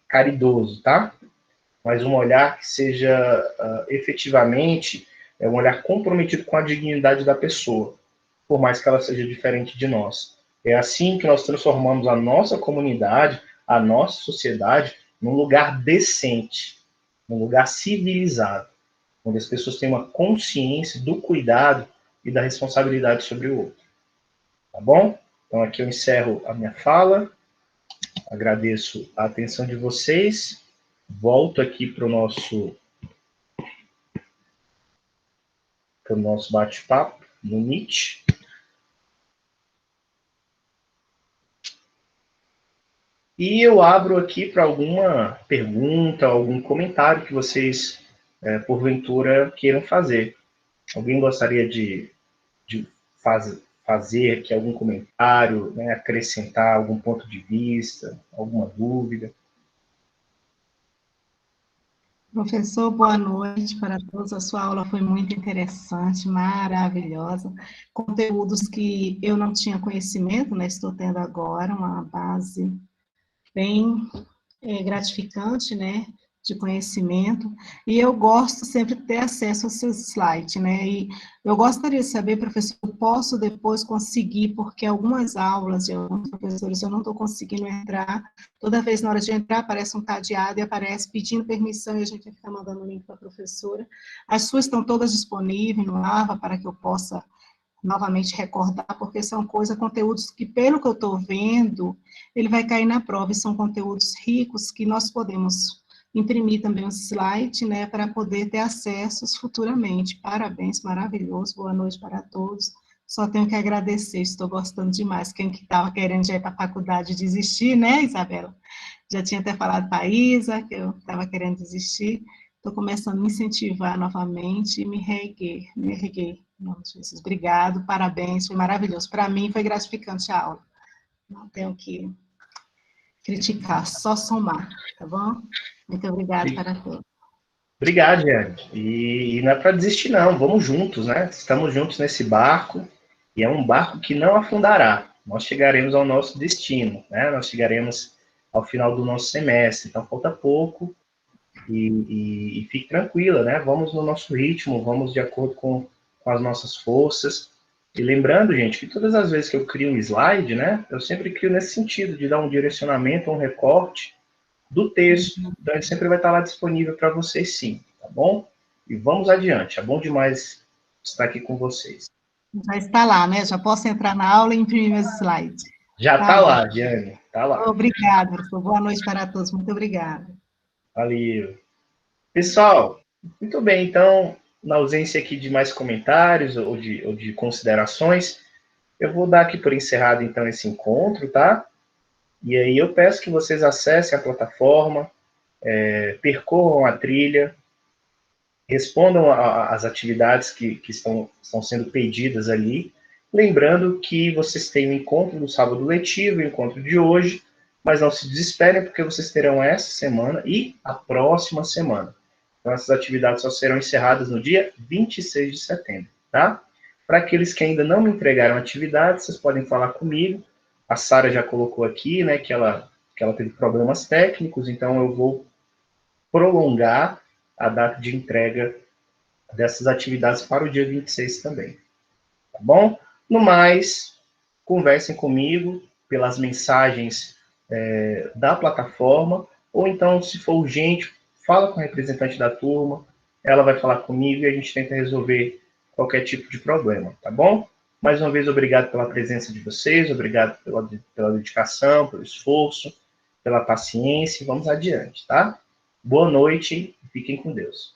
caridoso, tá? Mas um olhar que seja efetivamente um olhar comprometido com a dignidade da pessoa, por mais que ela seja diferente de nós. É assim que nós transformamos a nossa comunidade, a nossa sociedade, num lugar decente, num lugar civilizado, onde as pessoas têm uma consciência do cuidado e da responsabilidade sobre o outro. Tá bom? Então aqui eu encerro a minha fala, agradeço a atenção de vocês, volto aqui para o nosso bate-papo no Meet. E eu abro aqui para alguma pergunta, algum comentário que vocês, porventura, queiram fazer. Alguém gostaria de fazer aqui algum comentário, né, acrescentar algum ponto de vista, alguma dúvida? Professor, boa noite para todos. A sua aula foi muito interessante, maravilhosa. Conteúdos que eu não tinha conhecimento, né? Estou tendo agora uma base bem gratificante, né? De conhecimento. E eu gosto sempre de ter acesso aos seus slides, né? E eu gostaria de saber, professor, eu posso depois conseguir, porque algumas aulas de alguns professores eu não estou conseguindo entrar. Toda vez na hora de entrar aparece um cadeado e aparece pedindo permissão e a gente fica mandando o link para a professora. As suas estão todas disponíveis no AVA para que eu possa novamente recordar, porque são conteúdos que, pelo que eu estou vendo, ele vai cair na prova, e são conteúdos ricos que nós podemos imprimir também um slide, né, para poder ter acessos futuramente. Parabéns, maravilhoso, boa noite para todos. Só tenho que agradecer, estou gostando demais. Quem que estava querendo já ir para a faculdade desistir, né, Isabela? Já tinha até falado para a Isa, que eu estava querendo desistir. Estou começando a me incentivar novamente e me reguei. Jesus, obrigado, parabéns, foi maravilhoso. Para mim foi gratificante a aula. Não tenho que criticar, só somar, tá bom? Muito obrigada para todos. Obrigado, Jeane. E não é para desistir, não. Vamos juntos, né? Estamos juntos nesse barco, e é um barco que não afundará. Nós chegaremos ao nosso destino, né? Nós chegaremos ao final do nosso semestre. Então, falta pouco, e fique tranquila, né? Vamos no nosso ritmo, vamos de acordo com as nossas forças. E lembrando, gente, que todas as vezes que eu crio um slide, né? Eu sempre crio nesse sentido, de dar um direcionamento, um recorte, do texto. Então, ele sempre vai estar lá disponível para vocês, sim, tá bom? E vamos adiante. É bom demais estar aqui com vocês. Já está lá, né? Já posso entrar na aula e imprimir meus slides. Já Tá está bom. lá, Diane, está lá. Obrigada, professor. Boa noite para todos. Muito obrigada. Valeu. Pessoal, muito bem, então, na ausência aqui de mais comentários ou de considerações, eu vou dar aqui por encerrado, então, esse encontro, tá? E aí eu peço que vocês acessem a plataforma, percorram a trilha, respondam às atividades que estão sendo pedidas ali, lembrando que vocês têm o encontro do sábado letivo, o encontro de hoje, mas não se desesperem, porque vocês terão essa semana e a próxima semana. Então, essas atividades só serão encerradas no dia 26 de setembro, tá? Para aqueles que ainda não me entregaram atividades, vocês podem falar comigo. A Sara já colocou aqui, né, que ela teve problemas técnicos, então eu vou prolongar a data de entrega dessas atividades para o dia 26 também, tá bom? No mais, conversem comigo pelas mensagens da plataforma, ou então, se for urgente, fala com a representante da turma, ela vai falar comigo e a gente tenta resolver qualquer tipo de problema, tá bom? Mais uma vez, obrigado pela presença de vocês, obrigado pela dedicação, pelo esforço, pela paciência, e vamos adiante, tá? Boa noite e fiquem com Deus.